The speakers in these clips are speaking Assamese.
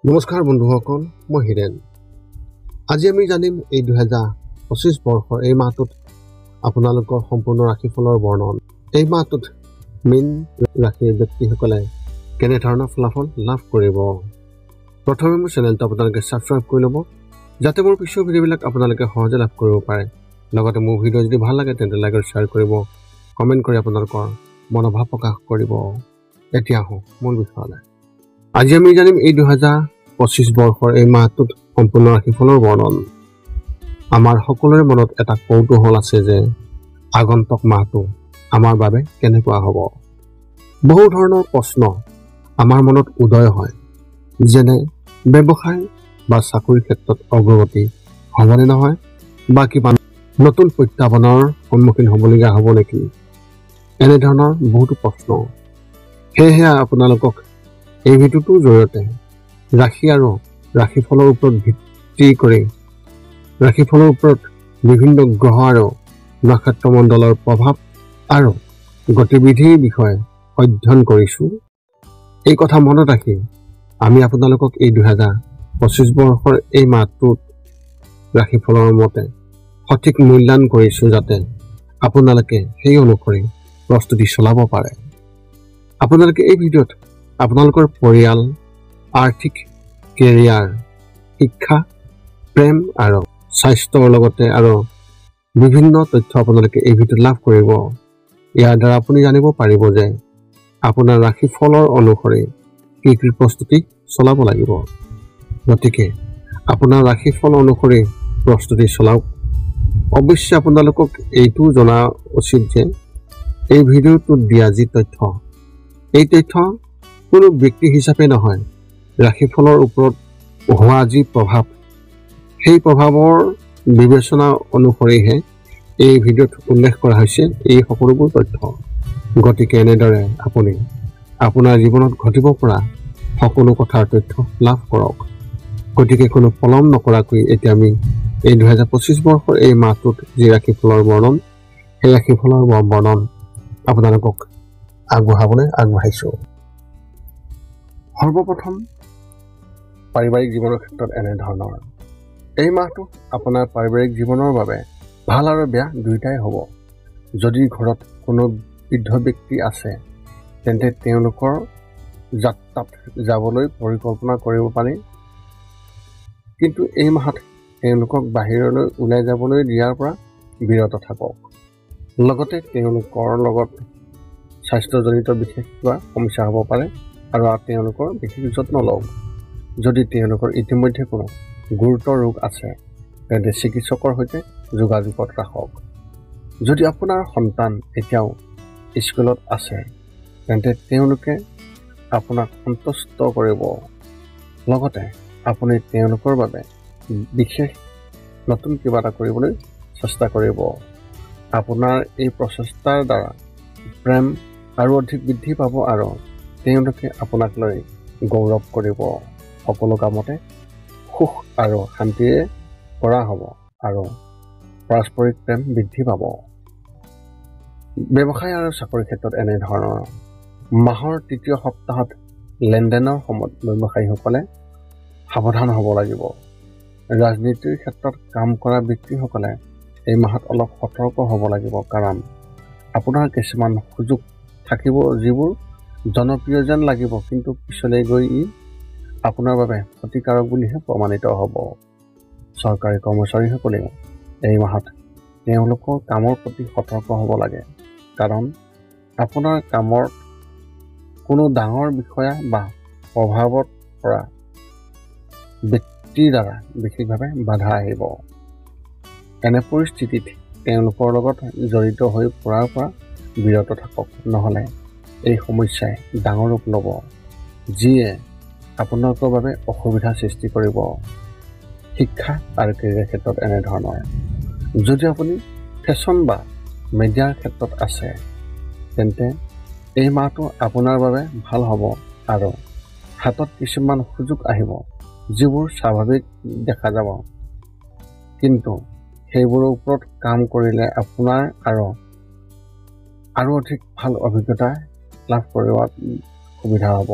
নমস্কাৰ বন্ধুসকল, মই হিৰেন। আজি আমি জানিম এই 2025 বৰ্ষৰ এই মাহটোত আপোনালোকৰ সম্পূৰ্ণ ৰাশিফলৰ বৰ্ণন। এই মাহটোত মীন ৰাশিৰ ব্যক্তিসকলে কেনেধৰণৰ ফলাফল লাভ কৰিব। প্ৰথমে মোৰ চেনেলটো আপোনালোকে ছাবস্ক্ৰাইব কৰি ল'ব, যাতে মোৰ পিছৰ ভিডিঅ'বিলাক আপোনালোকে সহজে লাভ কৰিব পাৰে। লগতে মোৰ ভিডিঅ' যদি ভাল লাগে তেন্তে লাইক আৰু শ্বেয়াৰ কৰিব, কমেণ্ট কৰি আপোনালোকৰ মনোভাৱ প্ৰকাশ কৰিব। এতিয়া আহোঁ মূল বিষয়লৈ। আজি আমি জানিম এই 2025 বৰ্ষৰ এই মাহটোত সম্পূৰ্ণ ৰাশিফলৰ বৰ্ণন। আমাৰ সকলোৰে মনত এটা কৌতূহল আছে যে আগন্তুক মাহটো আমাৰ বাবে কেনেকুৱা হ'ব। বহু ধৰণৰ প্ৰশ্ন আমাৰ মনত উদয় হয়, যেনে ব্যৱসায় বা চাকৰিৰ ক্ষেত্ৰত অগ্ৰগতি হ'বনে নহয়, বা কিবা নতুন প্ৰত্যাহ্বানৰ সন্মুখীন হ'বলগীয়া হ'ব নেকি, এনেধৰণৰ বহুতো প্ৰশ্ন। সেয়েহে আপোনালোকক এই ভিডিঅ'টোৰ জৰিয়তে ৰাশি আৰু ৰাশিফলৰ ওপৰত ভিত্তি কৰি ৰাশিফলৰ ওপৰত বিভিন্ন গ্ৰহ আৰু নক্ষত্ৰমণ্ডলৰ প্ৰভাৱ আৰু গতিবিধিৰ বিষয়ে অধ্যয়ন কৰিছোঁ। এই কথা মনত ৰাখি আমি আপোনালোকক এই 2025 বৰ্ষৰ এই মাহটোত ৰাশিফলৰ মতে সঠিক মূল্যায়ন কৰিছোঁ, যাতে আপোনালোকে সেই অনুসৰি প্ৰস্তুতি চলাব পাৰে। আপোনালোকে এই ভিডিঅ'ত আপোনালোকৰ পৰিয়াল, আৰ্থিক, কেৰিয়াৰ, শিক্ষা, প্ৰেম আৰু স্বাস্থ্যৰ লগতে আৰু বিভিন্ন তথ্য আপোনালোকে এই ভিডিঅ'ত লাভ কৰিব। ইয়াৰ দ্বাৰা আপুনি জানিব পাৰিব যে আপোনাৰ ৰাশিফলৰ অনুসৰি কি কি প্ৰস্তুতি চলাব লাগিব। গতিকে আপোনাৰ ৰাশিফল অনুসৰি প্ৰস্তুতি চলাওক। অৱশ্যে আপোনালোকক এইটো জনা উচিত যে এই ভিডিঅ'টোত দিয়া যি তথ্য, এই তথ্য কোনো ব্যক্তি হিচাপে নহয়, ৰাশিফলৰ ওপৰত হোৱা যি প্ৰভাৱ, সেই প্ৰভাৱৰ বিবেচনা অনুসৰিহে এই ভিডিঅ'ত উল্লেখ কৰা হৈছে এই সকলোবোৰ তথ্য। গতিকে এনেদৰে আপুনি আপোনাৰ জীৱনত ঘটিব পৰা সকলো কথাৰ তথ্য লাভ কৰক। গতিকে কোনো পলম নকৰাকৈ এতিয়া আমি এই 2025 বৰ্ষৰ এই মাহটোত যি ৰাশিফলৰ বৰ্ণন, সেই ৰাশিফলৰ বৰ্ণন আপোনালোকক আগবঢ়াবলৈ আগবাঢ়িছোঁ। সৰ্বপ্ৰথম পাৰিবাৰিক জীৱনৰ ক্ষেত্ৰত এনেধৰণৰ। এই মাহটো আপোনাৰ পাৰিবাৰিক জীৱনৰ বাবে ভাল আৰু বেয়া দুয়োটাই হ'ব। যদি ঘৰত কোনো বৃদ্ধ ব্যক্তি আছে তেন্তে তেওঁলোকৰ যাত্ৰাত যাবলৈ পৰিকল্পনা কৰিব পাৰি, কিন্তু এই মাহত তেওঁলোকক বাহিৰলৈ ওলাই যাবলৈ দিয়াৰ পৰা বিৰত থাকক। লগতে তেওঁলোকৰ লগত স্বাস্থ্যজনিত বিশেষ কিবা সমস্যা হ'ব পাৰে আৰু তেওঁলোকৰ বিশেষ যত্ন লওক। যদি তেওঁলোকৰ ইতিমধ্যে কোনো গুৰুতৰ ৰোগ আছে তেন্তে চিকিৎসকৰ সৈতে যোগাযোগত ৰাখক। যদি আপোনাৰ সন্তান এতিয়াও স্কুলত আছে তেন্তে তেওঁলোকে আপোনাক সন্তুষ্ট কৰিব। লগতে আপুনি তেওঁলোকৰ বাবে বিশেষ নতুন কিবা এটা কৰিবলৈ চেষ্টা কৰিব। আপোনাৰ এই প্ৰচেষ্টাৰ দ্বাৰা প্ৰেম আৰু অধিক বৃদ্ধি পাব আৰু তেওঁলোকে আপোনাক লৈ গৌৰৱ কৰিব। সকলো কামতে সুখ আৰু শান্তিৰে কৰা হ'ব আৰু পাৰস্পৰিক প্ৰেম বৃদ্ধি পাব। ব্যৱসায় আৰু চাকৰিৰ ক্ষেত্ৰত এনেধৰণৰ। মাহৰ তৃতীয় সপ্তাহত লেনদেনৰ সময়ত ব্যৱসায়ীসকলে সাৱধান হ'ব লাগিব। ৰাজনীতিৰ ক্ষেত্ৰত কাম কৰা ব্যক্তিসকলে এই মাহত অলপ সতৰ্ক হ'ব লাগিব, কাৰণ আপোনাৰ কিছুমান সুযোগ থাকিব যিবোৰ জনপ্ৰিয় যেন লাগিব, কিন্তু পিছলৈ গৈ ই আপোনাৰ বাবে ক্ষতিকাৰক বুলিহে প্ৰমাণিত হ'ব। চৰকাৰী কৰ্মচাৰীসকলেও এই মাহত তেওঁলোকৰ কামৰ প্ৰতি সতৰ্ক হ'ব লাগে, কাৰণ আপোনাৰ কামত কোনো ডাঙৰ বিষয়া বা প্ৰভাৱত পৰা ব্যক্তিৰ দ্বাৰা বিশেষভাৱে বাধা আহিব। এনে পৰিস্থিতিত তেওঁলোকৰ লগত জড়িত হৈ পৰাৰ পৰা বিৰত থাকক, নহ'লে এই সমস্যাই ডাঙৰ ৰূপ ল'ব, যিয়ে আপোনালোকৰ বাবে অসুবিধাৰ সৃষ্টি কৰিব। শিক্ষা আৰু কেৰিয়াৰ ক্ষেত্ৰত এনেধৰণৰ। যদি আপুনি ফেশ্বন বা মিডিয়াৰ ক্ষেত্ৰত আছে তেন্তে এই মাহটো আপোনাৰ বাবে ভাল হ'ব আৰু হাতত কিছুমান সুযোগ আহিব যিবোৰ স্বাভাৱিক দেখা যাব, কিন্তু সেইবোৰৰ ওপৰত কাম কৰিলে আপোনাৰ আৰু অধিক ভাল অভিজ্ঞতা লাভ কৰিব সুবিধা হ'ব।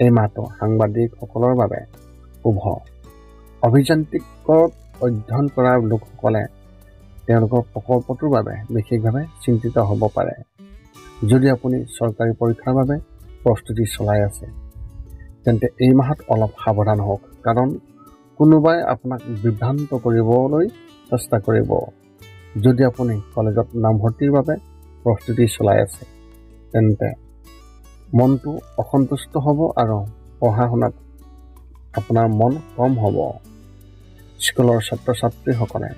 এই মাহটো সাংবাদিকসকলৰ বাবে শুভ। অভিযান্ত্ৰিকত অধ্যয়ন কৰা লোকসকলে তেওঁলোকৰ প্ৰকল্পটোৰ বাবে বিশেষভাৱে চিন্তিত হ'ব পাৰে। যদি আপুনি চৰকাৰী পৰীক্ষাৰ বাবে প্ৰস্তুতি চলাই আছে, তেন্তে এই মাহত অলপ সাৱধান হওক, কাৰণ কোনোবাই আপোনাক বিভ্ৰান্ত কৰিবলৈ চেষ্টা কৰিব। যদি আপুনি কলেজত নামভৰ্তিৰ বাবে প্ৰস্তুতি চলাই আছে, তেন্তে মনটো অসন্তুষ্ট হ'ব আৰু পঢ়া শুনাত আপোনাৰ মন কম হ'ব। স্কুলৰ ছাত্ৰ ছাত্ৰীসকলে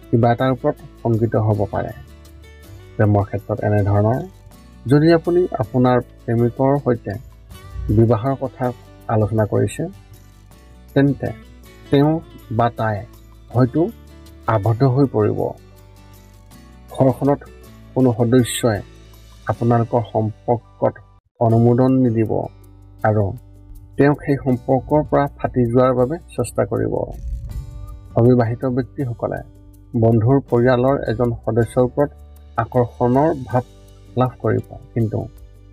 কিবা এটাৰ ওপৰত শংকিত হ'ব পাৰে। প্ৰেমৰ ক্ষেত্ৰত এনেধৰণৰ, যদি আপুনি আপোনাৰ প্ৰেমিকৰ সৈতে বিবাহৰ কথা আলোচনা কৰিছে, তেন্তে তেওঁ বা তাই হয়তো আবদ্ধ হৈ পৰিব। ঘৰখনত কোনো সদস্যই আপোনালোকৰ সম্পৰ্কত অনুমোদন নিদিব আৰু তেওঁক সেই সম্পৰ্কৰ পৰা ফাটি যোৱাৰ বাবে চেষ্টা কৰিব। অবিবাহিত ব্যক্তিসকলে বন্ধুৰ পৰিয়ালৰ এজন সদস্যৰ ওপৰত আকৰ্ষণৰ ভাৱ লাভ কৰিব, কিন্তু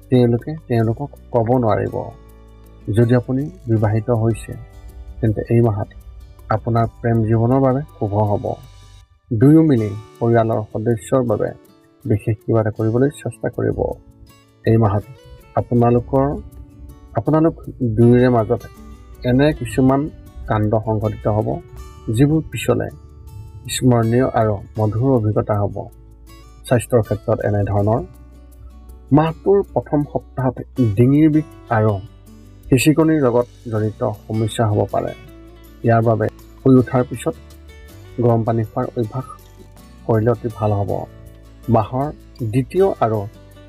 তেওঁলোকে তেওঁলোকক ক'ব নোৱাৰিব। যদি আপুনি বিবাহিত হৈছে, তেন্তে এই মাহত আপোনাৰ প্ৰেম জীৱনৰ বাবে শুভ হ'ব। দুয়ো মিলি পৰিয়ালৰ সদস্যৰ বাবে বিশেষ কিবা এটা কৰিবলৈ চেষ্টা কৰিব। এই মাহত আপোনালোক দুয়োৰে মাজত এনে কিছুমান কাণ্ড সংঘটিত হ'ব, যিবোৰ পিছলৈ স্মৰণীয় আৰু মধুৰ অভিজ্ঞতা হ'ব। স্বাস্থ্যৰ ক্ষেত্ৰত এনেধৰণৰ, মাহটোৰ প্ৰথম সপ্তাহত ডিঙিৰ বিষ আৰু খিচিকনিৰ লগত জড়িত সমস্যা হ'ব পাৰে। ইয়াৰ বাবে শুই উঠাৰ পিছত গৰম পানী খোৱাৰ অভ্যাস কৰিলে অতি ভাল হ'ব। মাহৰ দ্বিতীয় আৰু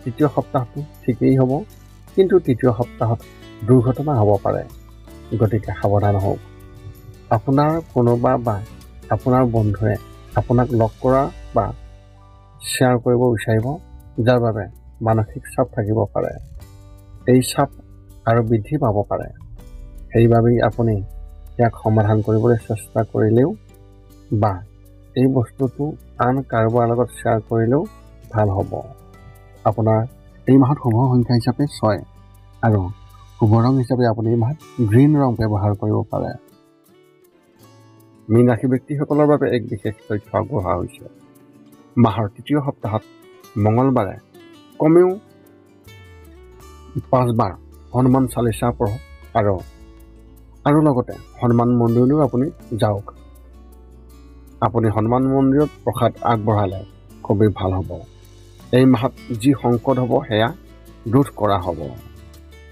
তৃতীয় সপ্তাহটো ঠিকেই হ'ব, কিন্তু তৃতীয় সপ্তাহত দুৰ্ঘটনা হ'ব পাৰে, গতিকে সাৱধান হওক। আপোনাৰ কোনোবা বা আপোনাৰ বন্ধুৱে আপোনাক লগ কৰা বা শ্বেয়াৰ কৰিব বিচাৰিব, যাৰ বাবে মানসিক চাপ থাকিব পাৰে। এই চাপ আৰু বৃদ্ধি পাব পাৰে। সেইবাবেই আপুনি ইয়াক সমাধান কৰিবলৈ চেষ্টা কৰিলেও বা এই বস্তুটো আন কাৰোবাৰ লগত শ্বেয়াৰ কৰিলেও ভাল হ'ব। আপোনাৰ এই মাহত শুভ সংখ্যা হিচাপে 6 আৰু শুভ ৰং হিচাপে আপুনি এই মাহত গ্ৰীণ ৰং ব্যৱহাৰ কৰিব পাৰে। মীন ৰাশি ব্যক্তিসকলৰ বাবে এক বিশেষ তথ্য আগবঢ়োৱা হৈছে। মাহৰ তৃতীয় সপ্তাহত মঙলবাৰে কমেও 5 বাৰ হনুমান চালিচা পঢ়ক আৰু লগতে হনুমান মন্দিৰলৈও আপুনি যাওক। আপুনি হনুমান মন্দিৰত প্ৰসাদ আগবঢ়ালে খুবেই ভাল হ'ব। এই মাহত যি সংকট হ'ব সেয়া ৰোধ কৰা হ'ব।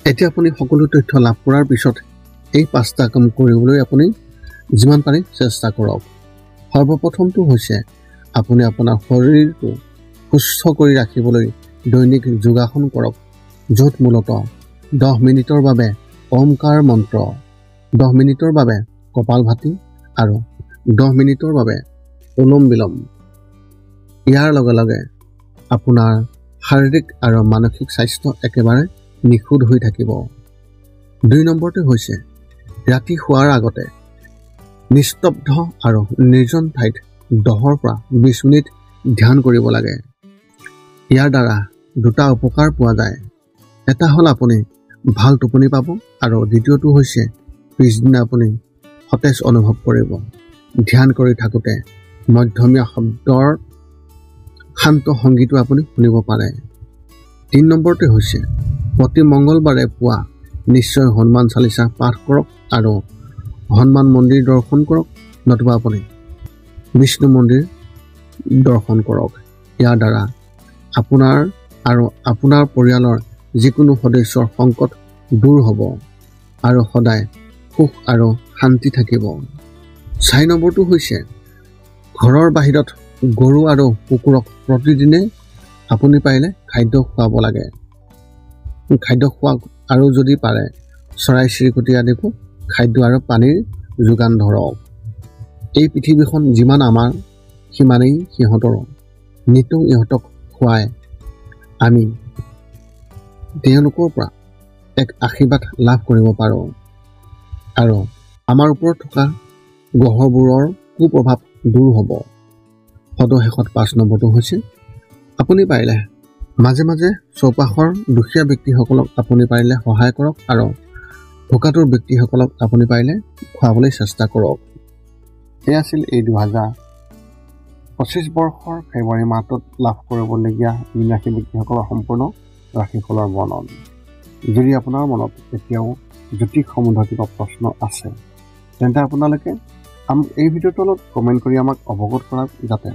এতিয়া আপুনি সকলো তথ্য লাভ কৰাৰ পিছত এই 5টা কাম কৰিবলৈ আপুনি যিমান পাৰি চেষ্টা কৰক। সৰ্বপ্ৰথমটো হৈছে আপুনি আপোনাৰ শৰীৰটো সুস্থ কৰি ৰাখিবলৈ দৈনিক যোগাসন কৰক, য'ত মূলতঃ 10 মিনিটৰ বাবে ওমকাৰ মন্ত্ৰ, 10 মিনিটৰ বাবে কপালভাতি আৰু 10 মিনিটৰ বাবে অনুলোম বিলোম। ইয়াৰ লগে লগে আপোনাৰ শাৰীৰিক আৰু মানসিক স্বাস্থ্য একেবাৰে নিখুঁত হৈ থাকিব। 2 নম্বৰটো হৈছে ৰাতি শোৱাৰ আগতে নিস্তব্ধ আৰু নিৰ্জন ঠাইত 10 পৰা 20 মিনিট ধ্যান কৰিব লাগে। ইয়াৰ দ্বাৰা 2টা উপকাৰ পোৱা যায়। এটা হ'ল আপুনি ভাল টোপনি পাব আৰু দ্বিতীয়টো হৈছে পিছদিনা আপুনি সতেজ অনুভৱ কৰিব। ধ্যান কৰি থাকোঁতে মধ্যমীয়া শব্দৰ শান্ত সংগীতো আপুনি শুনিব পাৰে। 3 নম্বৰটো হৈছে প্ৰতি মংগলবাৰে পুৱা নিশ্চয় হনুমান চালিচা পাঠ কৰক আৰু হনুমান মন্দিৰ দৰ্শন কৰক, নতুবা আপুনি বিষ্ণু মন্দিৰ দৰ্শন কৰক। ইয়াৰ দ্বাৰা আপোনাৰ আৰু আপোনাৰ পৰিয়ালৰ যিকোনো সদস্যৰ সংকট দূৰ হ'ব আৰু সদায় সুখ আৰু শান্তি থাকিব। 4 নম্বৰটো হৈছে ঘৰৰ বাহিৰত গৰু আৰু কুকুৰক প্ৰতিদিনে আপুনি পাৰিলে খাদ্য খুৱাব লাগে। খাদ্য খোৱাওক আৰু যদি পাৰে চৰাই চিৰিকটি আদিকো খাদ্য আৰু পানীৰ যোগান ধৰক। এই পৃথিৱীখন যিমান আমাৰ সিমানেই সিহঁতৰো। নিতৌ ইহঁতক খুৱাই আমি তেওঁলোকৰ পৰা এক আশীৰ্বাদ লাভ কৰিব পাৰোঁ আৰু আমাৰ ওপৰত থকা গ্ৰহবোৰৰ কুপ্ৰভাৱ দূৰ হ'ব। সদশেষত 5 নম্বৰটো হৈছে আপুনি পাৰিলে মাজে মাজে চৌপাশৰ দুখীয়া ব্যক্তিসকলক আপুনি পাৰিলে সহায় কৰক আৰু ভোকাতুৰ ব্যক্তিসকলক আপুনি পাৰিলে খুৱাবলৈ চেষ্টা কৰক। এয়া আছিল এই 2025 বৰ্ষৰ ফেব্ৰুৱাৰী মাহটোত লাভ কৰিবলগীয়া মীন ৰাশি ব্যক্তিসকলৰ সম্পূৰ্ণ ৰাশিফলৰ বৰ্ণন। যদি আপোনাৰ মনত এতিয়াও জ্যোতিষ সম্বন্ধীয় কিবা প্ৰশ্ন আছে তেন্তে আপোনালোকে এই ভিডিঅ'টোৰ তলত কমেণ্ট কৰি আমাক অৱগত কৰাওক, যাতে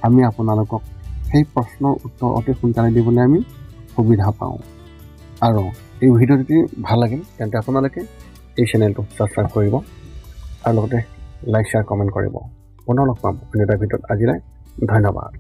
আমি আপোনালোকক সেই প্ৰশ্নৰ উত্তৰ অতি সোনকালে দিবলৈ আমি সুবিধা পাওঁ। আৰু এই ভিডিঅ' যদি ভাল লাগে তেন্তে আপোনালোকে এই চেনেলটো ছাবস্ক্ৰাইব কৰিব আৰু লগতে লাইক শ্বেয়াৰ কমেণ্ট কৰিব। পুনৰ লগ পাম অন্য এটা ভিডিঅ'ত। আজিলৈ ধন্যবাদ।